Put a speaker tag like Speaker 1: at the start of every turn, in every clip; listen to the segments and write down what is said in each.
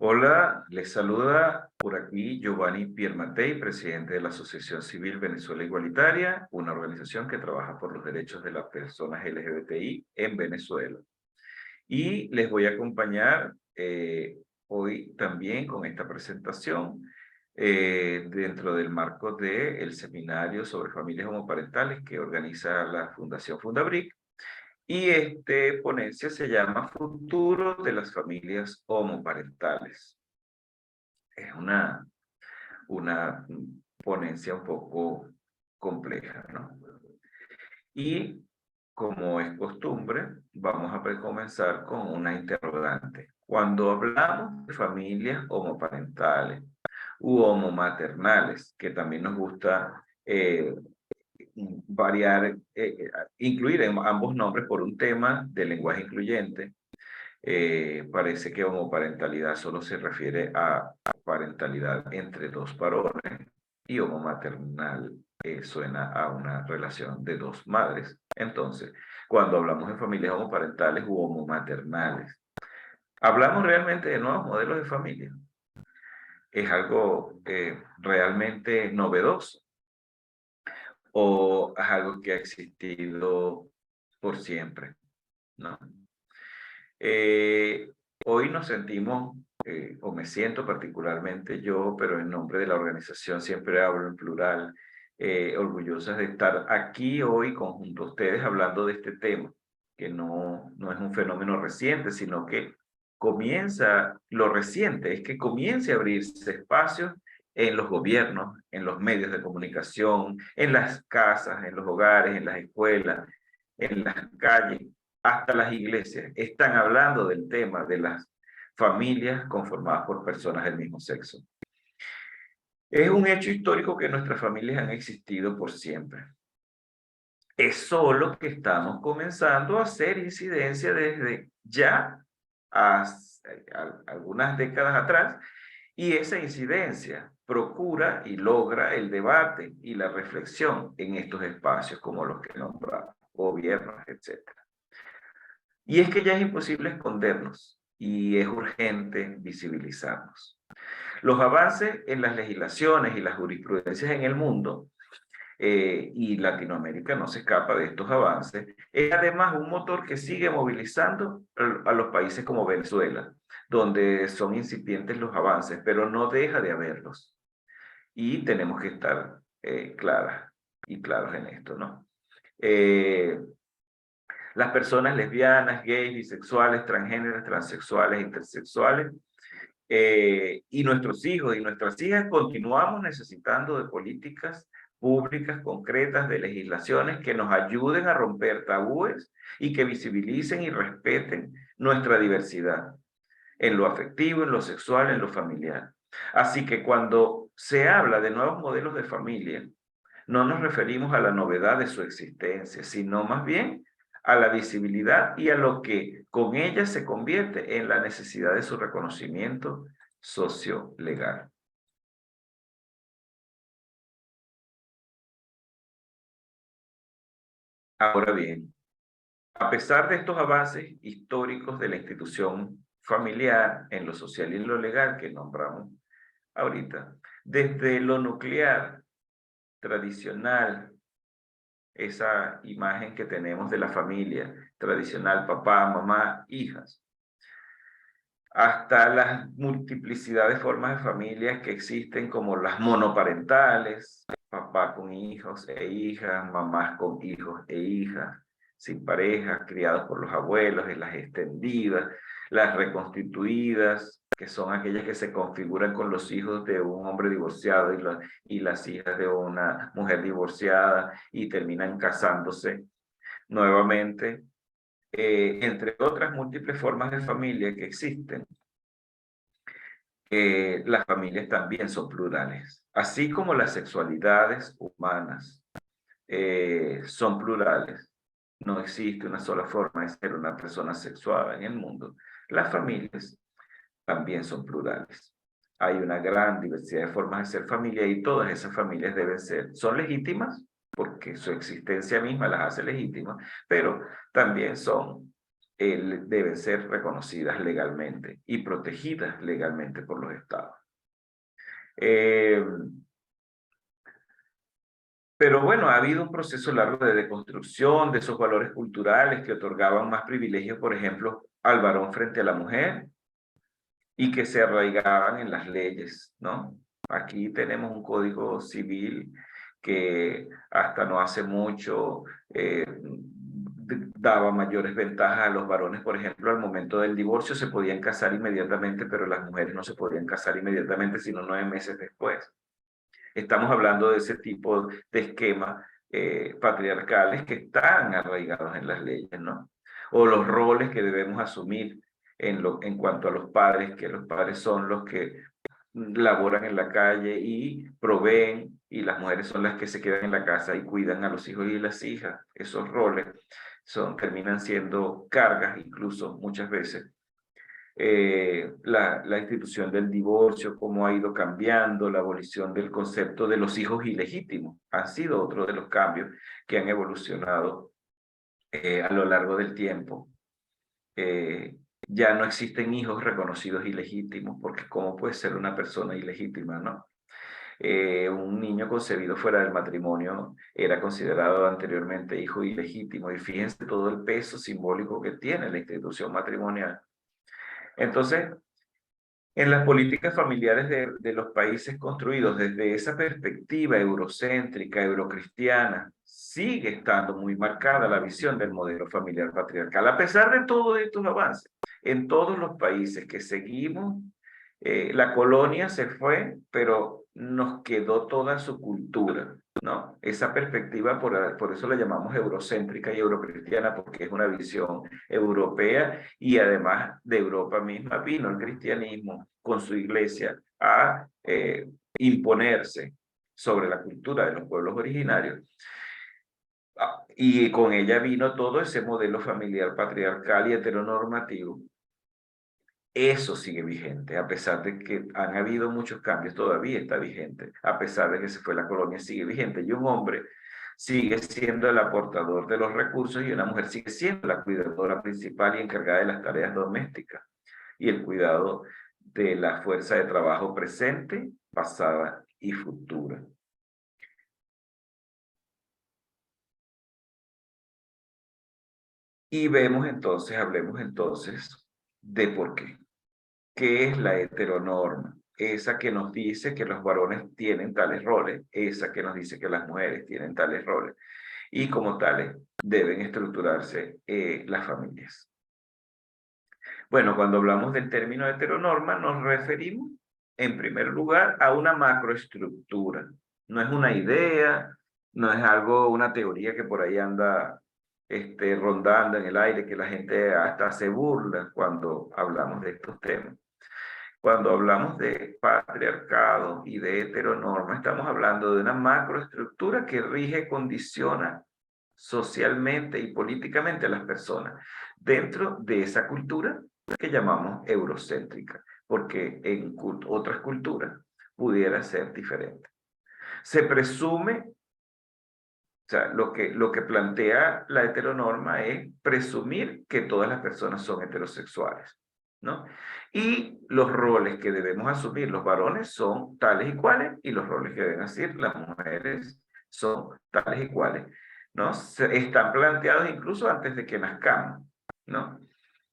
Speaker 1: Hola, les saluda por aquí Giovanni Piermatei, presidente de la Asociación Civil Venezuela Igualitaria, una organización que trabaja por los derechos de las personas LGBTI en Venezuela. Y les voy a acompañar hoy también con esta presentación dentro del marco del seminario sobre familias homoparentales que organiza la Fundación Fundabric. Y este ponencia se llama Futuro de las familias homoparentales. Es una ponencia un poco compleja, ¿no? Y como es costumbre, vamos a comenzar con una interrogante. Cuando hablamos de familias homoparentales u homomaternales, que también nos gusta incluir en ambos nombres por un tema de lenguaje incluyente, parece que homoparentalidad solo se refiere a parentalidad entre dos varones y homomaternal suena a una relación de dos madres. Entonces, cuando hablamos de familias homoparentales u homomaternales, ¿hablamos realmente de nuevos modelos de familia? ¿Es algo realmente novedoso o es algo que ha existido por siempre, ¿no? Eh, Hoy nos sentimos, o me siento particularmente yo, pero en nombre de la organización siempre hablo en plural, orgullosas de estar aquí hoy junto a ustedes hablando de este tema, que no es un fenómeno reciente, sino que lo reciente es que comience a abrirse espacios en los gobiernos, en los medios de comunicación, en las casas, en los hogares, en las escuelas, en las calles, hasta las iglesias están hablando del tema de las familias conformadas por personas del mismo sexo. Es un hecho histórico que nuestras familias han existido por siempre. Es solo que estamos comenzando a hacer incidencia desde ya algunas décadas atrás, y esa incidencia procura y logra el debate y la reflexión en estos espacios como los que nombramos, gobiernos, etc. Y es que ya es imposible escondernos y es urgente visibilizarnos. Los avances en las legislaciones y las jurisprudencias en el mundo, y Latinoamérica no se escapa de estos avances, es además un motor que sigue movilizando a los países como Venezuela, donde son incipientes los avances, pero no deja de haberlos. Y tenemos que estar claras y claros en esto, ¿no? Las personas lesbianas, gays, bisexuales, transgéneros, transexuales, intersexuales, y nuestros hijos y nuestras hijas continuamos necesitando de políticas públicas concretas, de legislaciones que nos ayuden a romper tabúes y que visibilicen y respeten nuestra diversidad en lo afectivo, en lo sexual, en lo familiar. Así que cuando se habla de nuevos modelos de familia, no nos referimos a la novedad de su existencia, sino más bien a la visibilidad y a lo que con ella se convierte en la necesidad de su reconocimiento socio-legal. Ahora bien, a pesar de estos avances históricos de la institución familiar en lo social y en lo legal que nombramos ahorita, desde lo nuclear, tradicional, esa imagen que tenemos de la familia tradicional, papá, mamá, hijas, hasta las multiplicidad de formas de familias que existen como las monoparentales, papá con hijos e hijas, mamás con hijos e hijas, sin pareja, criados por los abuelos, en las extendidas, las reconstituidas, que son aquellas que se configuran con los hijos de un hombre divorciado y las hijas de una mujer divorciada y terminan casándose nuevamente, entre otras múltiples formas de familia que existen. Las familias también son plurales, así como las sexualidades humanas son plurales. No existe una sola forma de ser una persona sexuada en el mundo. Las familias también son plurales. Hay una gran diversidad de formas de ser familia y todas esas familias son legítimas porque su existencia misma las hace legítimas, pero también son deben ser reconocidas legalmente y protegidas legalmente por los estados. Pero bueno, ha habido un proceso largo de deconstrucción de esos valores culturales que otorgaban más privilegios, por ejemplo, al varón frente a la mujer, y que se arraigaban en las leyes, ¿no? Aquí tenemos un código civil que hasta no hace mucho daba mayores ventajas a los varones. Por ejemplo, al momento del divorcio se podían casar inmediatamente, pero las mujeres no se podían casar inmediatamente, sino 9 meses después. Estamos hablando de ese tipo de esquemas patriarcales que están arraigados en las leyes, ¿no? O los roles que debemos asumir en cuanto a los padres, que los padres son los que laboran en la calle y proveen, y las mujeres son las que se quedan en la casa y cuidan a los hijos y las hijas. Esos roles terminan siendo cargas, incluso muchas veces. La institución del divorcio, cómo ha ido cambiando, la abolición del concepto de los hijos ilegítimos, ha sido otro de los cambios que han evolucionado a lo largo del tiempo. Ya no existen hijos reconocidos ilegítimos, porque ¿cómo puede ser una persona ilegítima, no? Un niño concebido fuera del matrimonio era considerado anteriormente hijo ilegítimo, y fíjense todo el peso simbólico que tiene la institución matrimonial. Entonces, en las políticas familiares de los países construidos desde esa perspectiva eurocéntrica, eurocristiana, sigue estando muy marcada la visión del modelo familiar patriarcal. A pesar de todos estos avances, en todos los países que seguimos, la colonia se fue, pero nos quedó toda su cultura, ¿no? Esa perspectiva, por eso la llamamos eurocéntrica y eurocristiana, porque es una visión europea, y además de Europa misma vino el cristianismo con su iglesia a imponerse sobre la cultura de los pueblos originarios. Y con ella vino todo ese modelo familiar patriarcal y heteronormativo. Eso sigue vigente, a pesar de que han habido muchos cambios, todavía está vigente, a pesar de que se fue la colonia, sigue vigente. Y un hombre sigue siendo el aportador de los recursos, y una mujer sigue siendo la cuidadora principal y encargada de las tareas domésticas y el cuidado de la fuerza de trabajo presente, pasada y futura. Y hablemos entonces de por qué. ¿Qué es la heteronorma? Esa que nos dice que los varones tienen tales roles, esa que nos dice que las mujeres tienen tales roles, y como tales deben estructurarse las familias. Bueno, cuando hablamos del término heteronorma, nos referimos en primer lugar a una macroestructura. No es una idea, no es algo, una teoría que por ahí anda rondando en el aire, que la gente hasta se burla cuando hablamos de estos temas. Cuando hablamos de patriarcado y de heteronorma, estamos hablando de una macroestructura que rige, condiciona socialmente y políticamente a las personas dentro de esa cultura que llamamos eurocéntrica, porque en otras culturas pudiera ser diferente. Se presume, o sea, lo que plantea la heteronorma es presumir que todas las personas son heterosexuales, ¿no? Y los roles que debemos asumir los varones son tales y cuales, y los roles que deben asumir las mujeres son tales y cuales, ¿no? Están planteados incluso antes de que nazcamos, ¿no?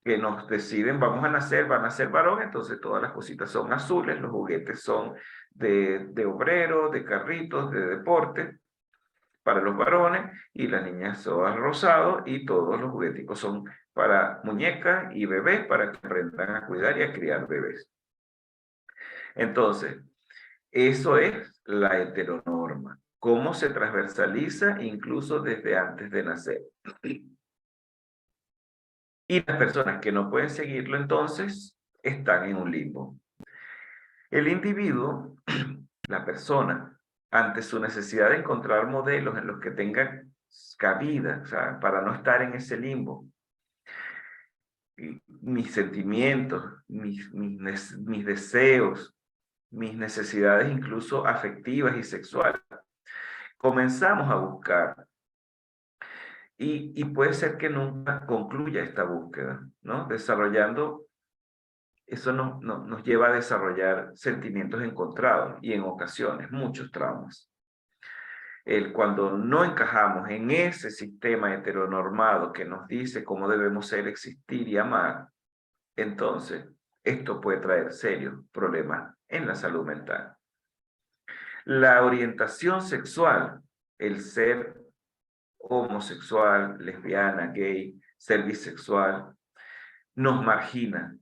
Speaker 1: Que nos deciden, vamos a nacer, van a ser varón, entonces todas las cositas son azules, los juguetes son de obrero, de carritos, de deporte, para los varones, y las niñas son rosados, y todos los jugueticos son para muñecas y bebés, para que aprendan a cuidar y a criar bebés. Entonces, eso es la heteronorma, cómo se transversaliza incluso desde antes de nacer. Y las personas que no pueden seguirlo, entonces, están en un limbo. El individuo, la persona, ante su necesidad de encontrar modelos en los que tengan cabida, o sea, para no estar en ese limbo, mis sentimientos, mis deseos, mis necesidades incluso afectivas y sexuales, comenzamos a buscar y puede ser que nunca concluya esta búsqueda, ¿no? Desarrollando, eso nos lleva a desarrollar sentimientos encontrados y en ocasiones muchos traumas. Cuando no encajamos en ese sistema heteronormado que nos dice cómo debemos ser, existir y amar, entonces esto puede traer serios problemas en la salud mental. La orientación sexual, el ser homosexual, lesbiana, gay, ser bisexual, nos margina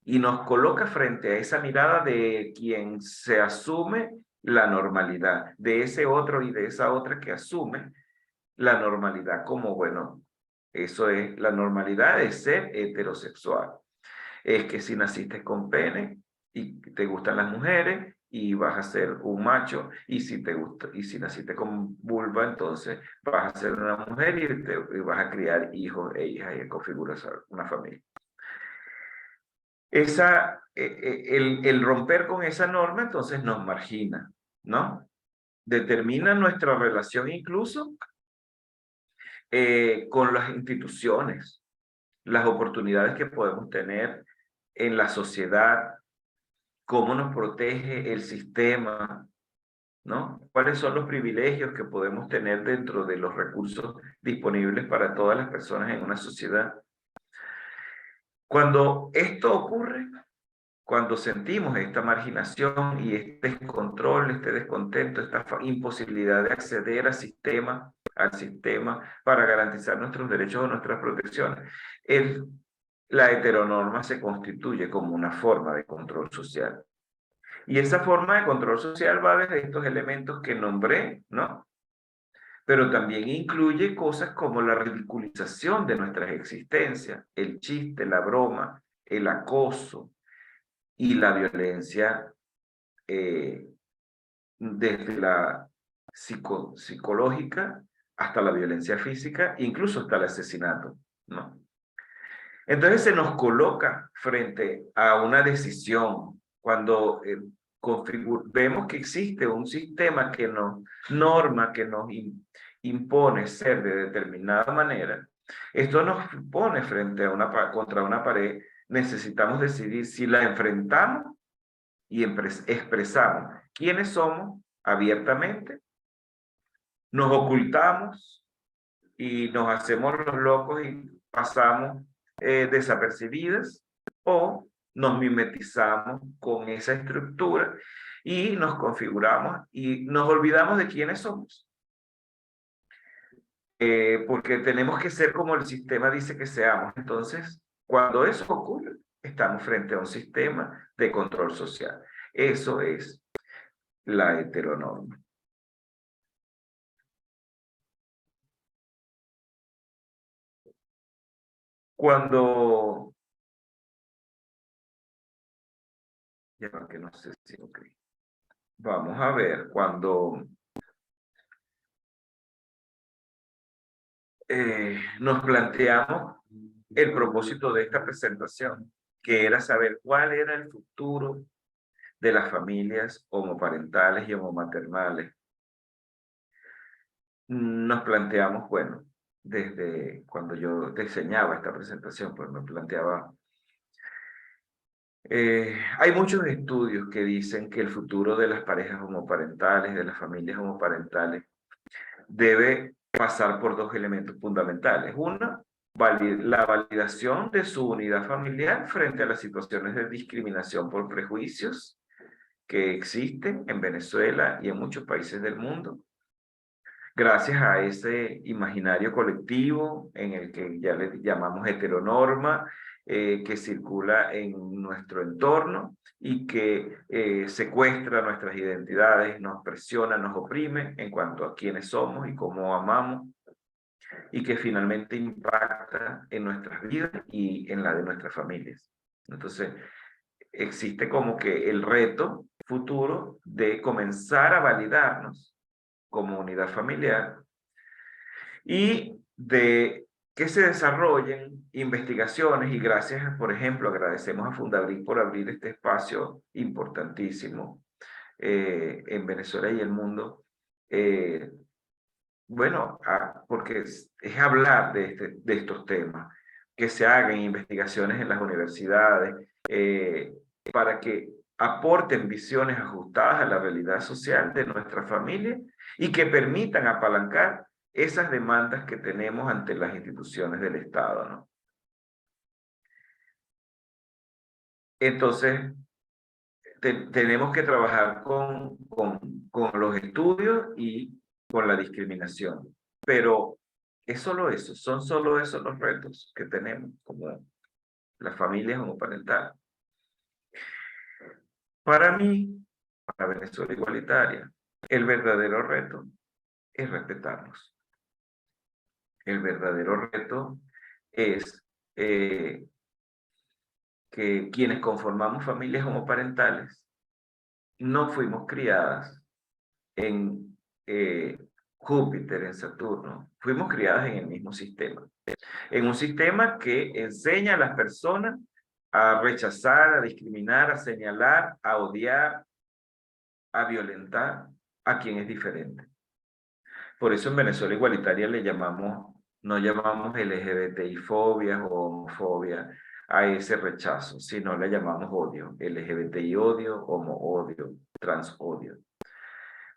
Speaker 1: y nos coloca frente a esa mirada de quien se asume la normalidad, de ese otro y de esa otra que asume la normalidad como, bueno, eso es la normalidad de ser heterosexual. Es que si naciste con pene y te gustan las mujeres y vas a ser un macho, y si te gusta, y si naciste con vulva, entonces vas a ser una mujer y vas a criar hijos e hijas y configuras una familia. El romper con esa norma entonces nos margina, ¿no? Determina nuestra relación incluso con las instituciones, las oportunidades que podemos tener en la sociedad, cómo nos protege el sistema, ¿no? ¿Cuáles son los privilegios que podemos tener dentro de los recursos disponibles para todas las personas en una sociedad? Cuando esto ocurre, cuando sentimos esta marginación y este descontrol, este descontento, esta imposibilidad de acceder al sistema para garantizar nuestros derechos o nuestras protecciones, la heteronorma se constituye como una forma de control social. Y esa forma de control social va desde estos elementos que nombré, ¿no? Pero también incluye cosas como la ridiculización de nuestras existencias, el chiste, la broma, el acoso y la violencia desde la psicológica hasta la violencia física, incluso hasta el asesinato, ¿no? Entonces se nos coloca frente a una decisión cuando vemos que existe un sistema que nos norma, que nos impone ser de determinada manera. Esto nos pone frente a contra una pared. Necesitamos decidir si la enfrentamos y expresamos quiénes somos abiertamente, nos ocultamos y nos hacemos los locos y pasamos desapercibidas, o nos mimetizamos con esa estructura y nos configuramos y nos olvidamos de quiénes somos. Porque tenemos que ser como el sistema dice que seamos. Entonces, cuando eso ocurre, estamos frente a un sistema de control social. Eso es la heteronorma. Cuando, ya que no sé si ok. Vamos a ver, cuando nos planteamos el propósito de esta presentación, que era saber cuál era el futuro de las familias homoparentales y homomaternales. Nos planteamos, bueno, desde cuando yo diseñaba esta presentación, pues me planteaba, hay muchos estudios que dicen que el futuro de las parejas homoparentales, de las familias homoparentales, debe pasar por dos elementos fundamentales. Una, la validación de su unidad familiar frente a las situaciones de discriminación por prejuicios que existen en Venezuela y en muchos países del mundo. Gracias a ese imaginario colectivo en el que ya le llamamos heteronorma, que circula en nuestro entorno y que secuestra nuestras identidades, nos presiona, nos oprime en cuanto a quiénes somos y cómo amamos, y que finalmente impacta en nuestras vidas y en la de nuestras familias. Entonces, existe como que el reto futuro de comenzar a validarnos como unidad familiar y de que se desarrollen investigaciones, y gracias, por ejemplo, agradecemos a Fundabril por abrir este espacio importantísimo en Venezuela y el mundo, Bueno, porque es hablar de estos temas, que se hagan investigaciones en las universidades, para que aporten visiones ajustadas a la realidad social de nuestra familia y que permitan apalancar esas demandas que tenemos ante las instituciones del Estado, ¿no? Entonces, tenemos que trabajar con los estudios y con la discriminación. Pero es solo eso, son solo esos los retos que tenemos como las familias homoparentales. Para mí, para Venezuela Igualitaria, el verdadero reto es respetarnos. El verdadero reto es que quienes conformamos familias homoparentales no fuimos criadas en Júpiter, en Saturno, fuimos criadas en el mismo sistema. En un sistema que enseña a las personas a rechazar, a discriminar, a señalar, a odiar, a violentar a quien es diferente. Por eso en Venezuela Igualitaria no llamamos LGBTI-fobia o homofobia a ese rechazo, sino le llamamos odio, LGBTI-odio, homo-odio, trans-odio.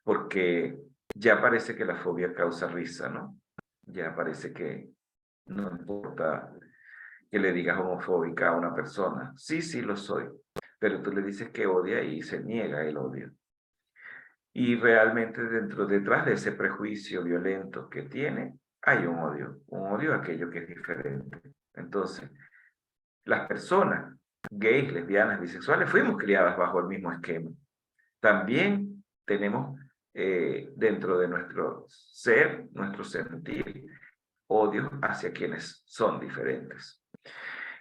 Speaker 1: Porque ya parece que la fobia causa risa, ¿no? Ya parece que no importa que le digas homofóbica a una persona. Sí, sí lo soy, pero tú le dices que odia y se niega el odio. Y realmente detrás de ese prejuicio violento que tiene, hay un odio a aquello que es diferente. Entonces, las personas gays, lesbianas, bisexuales, fuimos criadas bajo el mismo esquema. También tenemos dentro de nuestro ser, nuestro sentir, odio hacia quienes son diferentes.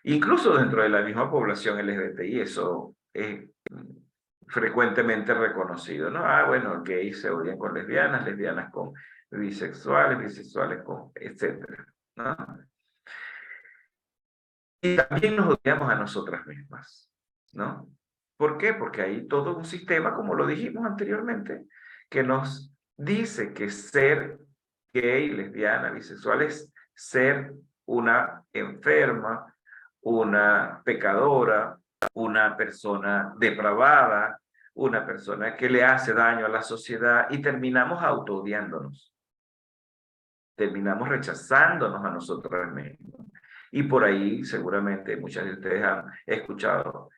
Speaker 1: Incluso dentro de la misma población LGBTI, eso es frecuentemente reconocido, ¿no? Bueno, gays se odian con lesbianas, lesbianas con bisexuales, bisexuales con etcétera, ¿no? Y también nos odiamos a nosotras mismas, ¿no? ¿Por qué? Porque hay todo un sistema, como lo dijimos anteriormente, que nos dice que ser gay, lesbiana, bisexual es ser una enferma, una pecadora, una persona depravada, una persona que le hace daño a la sociedad y terminamos autoodiándonos. Terminamos rechazándonos a nosotros mismos. Y por ahí seguramente muchas de ustedes han escuchado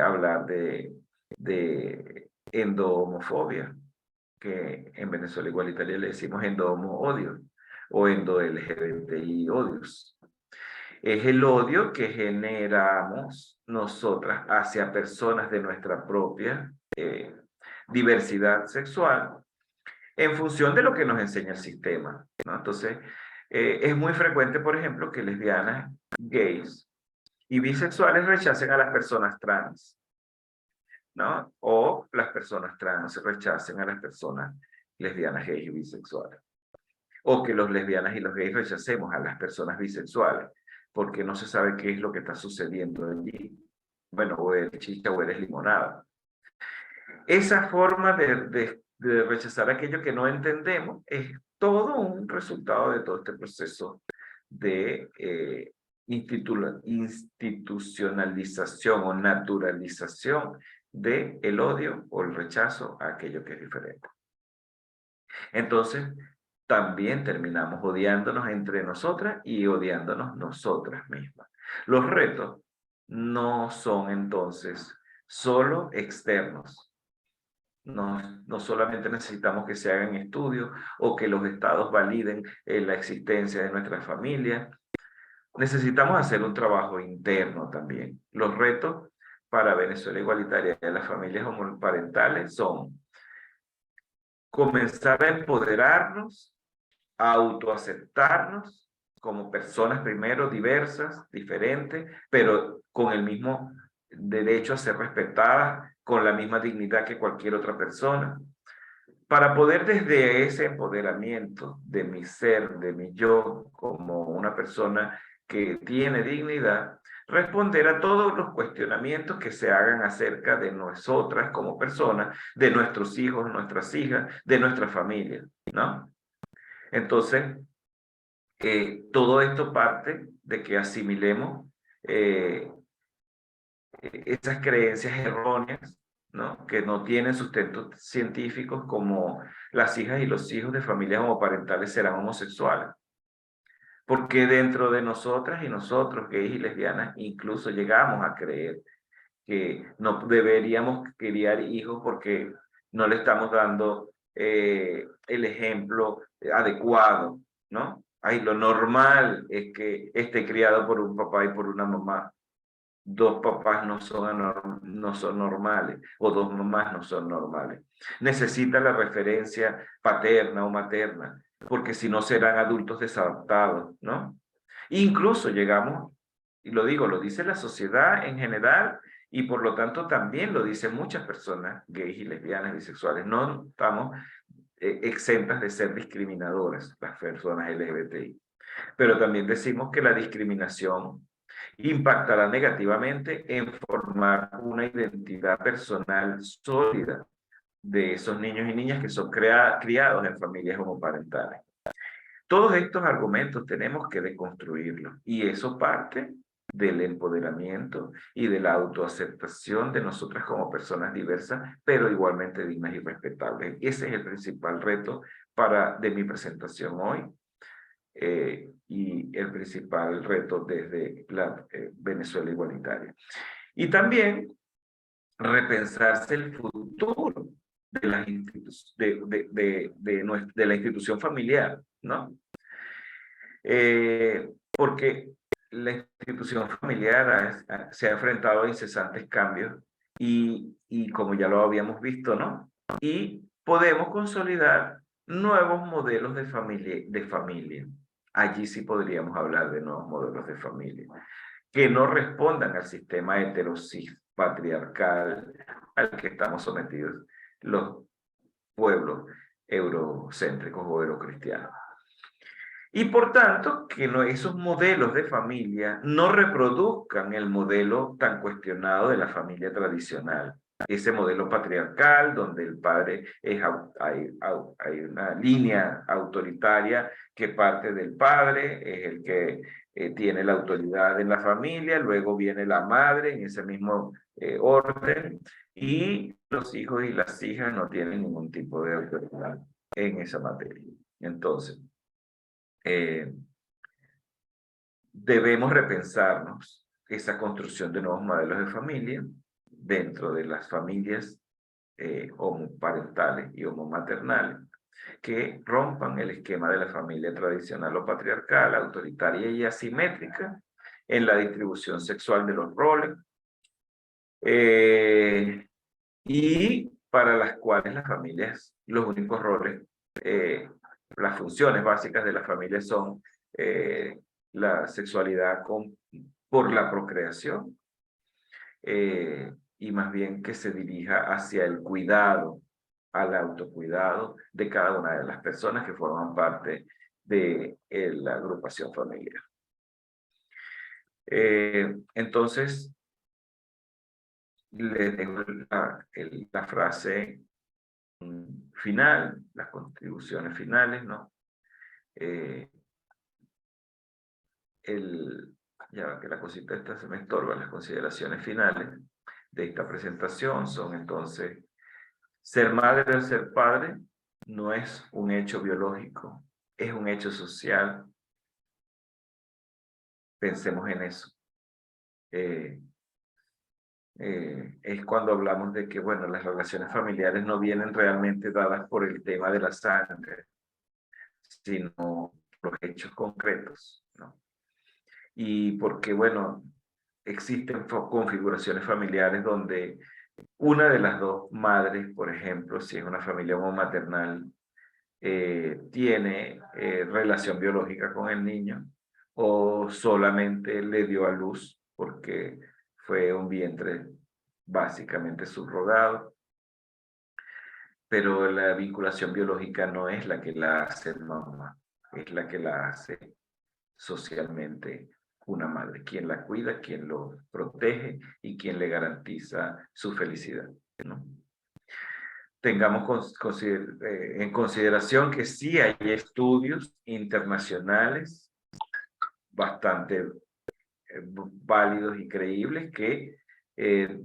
Speaker 1: hablar de endohomofobia, que en Venezuela Igualitaria le decimos endohomo-odio o endo-LGBTI odios. Es el odio que generamos nosotras hacia personas de nuestra propia diversidad sexual en función de lo que nos enseña el sistema, ¿no? Entonces, es muy frecuente, por ejemplo, que lesbianas, gays y bisexuales rechacen a las personas trans, ¿no? O las personas trans rechacen a las personas lesbianas, gays y bisexuales. O que los lesbianas y los gays rechacemos a las personas bisexuales, porque no se sabe qué es lo que está sucediendo allí. Bueno, o eres chicha o eres limonada. Esa forma de rechazar aquello que no entendemos es todo un resultado de todo este proceso de institucionalización o naturalización del odio o el rechazo a aquello que es diferente. Entonces, también terminamos odiándonos entre nosotras y odiándonos nosotras mismas. Los retos no son entonces solo externos. No solamente necesitamos que se hagan estudios o que los estados validen la existencia de nuestra familia. Necesitamos hacer un trabajo interno también. Los retos para Venezuela Igualitaria y las familias homoparentales son comenzar a empoderarnos, a autoaceptarnos como personas primero diversas, diferentes, pero con el mismo derecho a ser respetadas, con la misma dignidad que cualquier otra persona, para poder desde ese empoderamiento de mi ser, de mi yo, como una persona que tiene dignidad, responder a todos los cuestionamientos que se hagan acerca de nosotras como personas, de nuestros hijos, nuestras hijas, de nuestra familia, ¿no? Entonces, todo esto parte de que asimilemos esas creencias erróneas, ¿no? Que no tienen sustentos científicos, como las hijas y los hijos de familias homoparentales serán homosexuales. Porque dentro de nosotras y nosotros, gays y lesbianas, incluso llegamos a creer que no deberíamos criar hijos porque no le estamos dando el ejemplo adecuado, ¿no? Ay, lo normal es que esté criado por un papá y por una mamá. Dos papás no son normales, o dos mamás no son normales. Necesita la referencia paterna o materna, porque si no serán adultos desadaptados, ¿no? Incluso llegamos, y lo digo, lo dice la sociedad en general, y por lo tanto también lo dicen muchas personas gays y lesbianas, bisexuales. No estamos exentas de ser discriminadoras las personas LGBTI. Pero también decimos que la discriminación impactará negativamente en formar una identidad personal sólida de esos niños y niñas que son criados en familias homoparentales. Todos estos argumentos tenemos que deconstruirlos, y eso parte del empoderamiento y de la autoaceptación de nosotras como personas diversas, pero igualmente dignas y respetables. Ese es el principal reto de mi presentación hoy. Y el principal reto desde la Venezuela igualitaria. Y también repensarse el futuro de la, de la institución familiar, ¿no? Porque la institución familiar se ha enfrentado a incesantes cambios y como ya lo habíamos visto, ¿no? Y podemos consolidar nuevos modelos de familia. Allí sí podríamos hablar de nuevos modelos de familia que no respondan al sistema heterosis patriarcal al que estamos sometidos los pueblos eurocéntricos o eurocristianos. Y por tanto, que esos modelos de familia no reproduzcan el modelo tan cuestionado de la familia tradicional. Ese modelo patriarcal donde el padre hay una línea autoritaria que parte del padre, es el que tiene la autoridad en la familia, luego viene la madre en ese mismo orden, y los hijos y las hijas no tienen ningún tipo de autoridad en esa materia. Entonces, debemos repensarnos esa construcción de nuevos modelos de familia dentro de las familias homoparentales y homomaternales, que rompan el esquema de la familia tradicional o patriarcal, autoritaria y asimétrica en la distribución sexual de los roles, y para las cuales las familias, los únicos roles, las funciones básicas de la familia son la sexualidad por la procreación, y más bien que se dirija hacia el cuidado, al autocuidado de cada una de las personas que forman parte de la agrupación familiar. Entonces, les dejo la frase final, las contribuciones finales, ¿no? Ya que la cosita esta se me estorba, las consideraciones finales de esta presentación son entonces: ser madre o ser padre no es un hecho biológico, es un hecho social. Pensemos en eso. Es cuando hablamos de que, bueno, las relaciones familiares no vienen realmente dadas por el tema de la sangre, sino los hechos concretos, ¿no? Y porque, bueno, existen configuraciones familiares donde una de las dos madres, por ejemplo, si es una familia homomaternal, tiene relación biológica con el niño, o solamente le dio a luz porque fue un vientre básicamente subrogado, pero la vinculación biológica no es la que la hace mamá, es la que la hace socialmente una madre, quien la cuida, quien lo protege y quien le garantiza su felicidad, ¿no? tengamos en consideración que sí hay estudios internacionales bastante válidos y creíbles que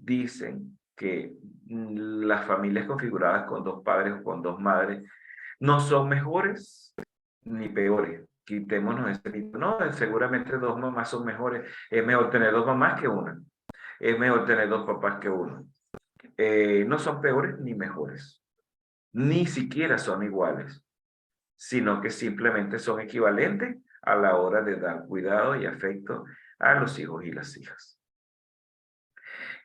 Speaker 1: dicen que las familias configuradas con dos padres o con dos madres no son mejores ni peores. Quitémonos ese mito. No, seguramente dos mamás son mejores. Es mejor tener dos mamás que una. Es mejor tener dos papás que uno. No son peores ni mejores. Ni siquiera son iguales, sino que simplemente son equivalentes a la hora de dar cuidado y afecto a los hijos y las hijas.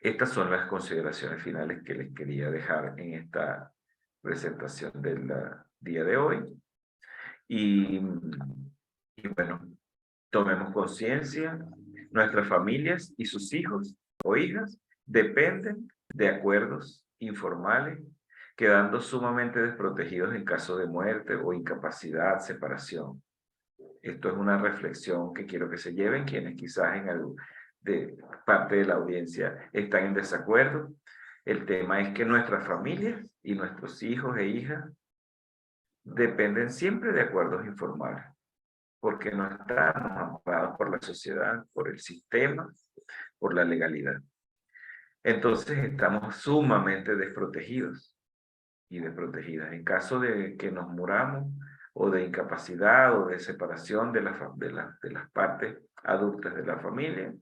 Speaker 1: Estas son las consideraciones finales que les quería dejar en esta presentación del día de hoy. Y bueno, tomemos conciencia, nuestras familias y sus hijos o hijas dependen de acuerdos informales, quedando sumamente desprotegidos en caso de muerte o incapacidad, separación. Esto es una reflexión que quiero que se lleven quienes quizás en algo de parte de la audiencia están en desacuerdo. El tema es que nuestras familias y nuestros hijos e hijas dependen siempre de acuerdos informales, porque no estamos amparados por la sociedad, por el sistema, por la legalidad. Entonces estamos sumamente desprotegidos y desprotegidas. En caso de que nos muramos o de incapacidad o de separación de las partes adultas de la familia,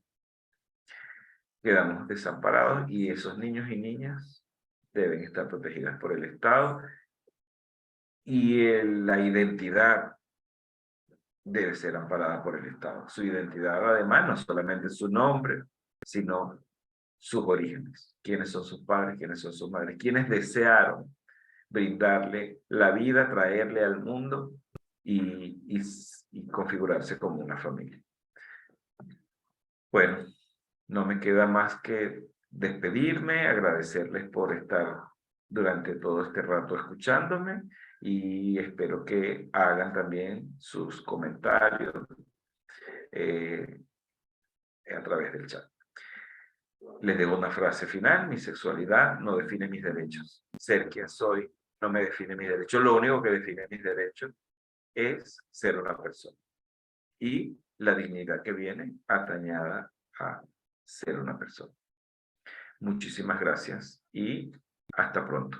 Speaker 1: quedamos desamparados y esos niños y niñas deben estar protegidas por el Estado y la identidad debe ser amparada por el Estado. Su identidad, además, no solamente su nombre, sino sus orígenes. ¿Quiénes son sus padres? ¿Quiénes son sus madres? ¿Quiénes desearon brindarle la vida, traerle al mundo y configurarse como una familia? Bueno, no me queda más que despedirme, agradecerles por estar durante todo este rato escuchándome y espero que hagan también sus comentarios a través del chat. Les debo una frase final: mi sexualidad no define mis derechos. Ser quien soy no me define mis derechos. Lo único que define mis derechos es ser una persona y la dignidad que viene atañada a ser una persona. Muchísimas gracias y hasta pronto.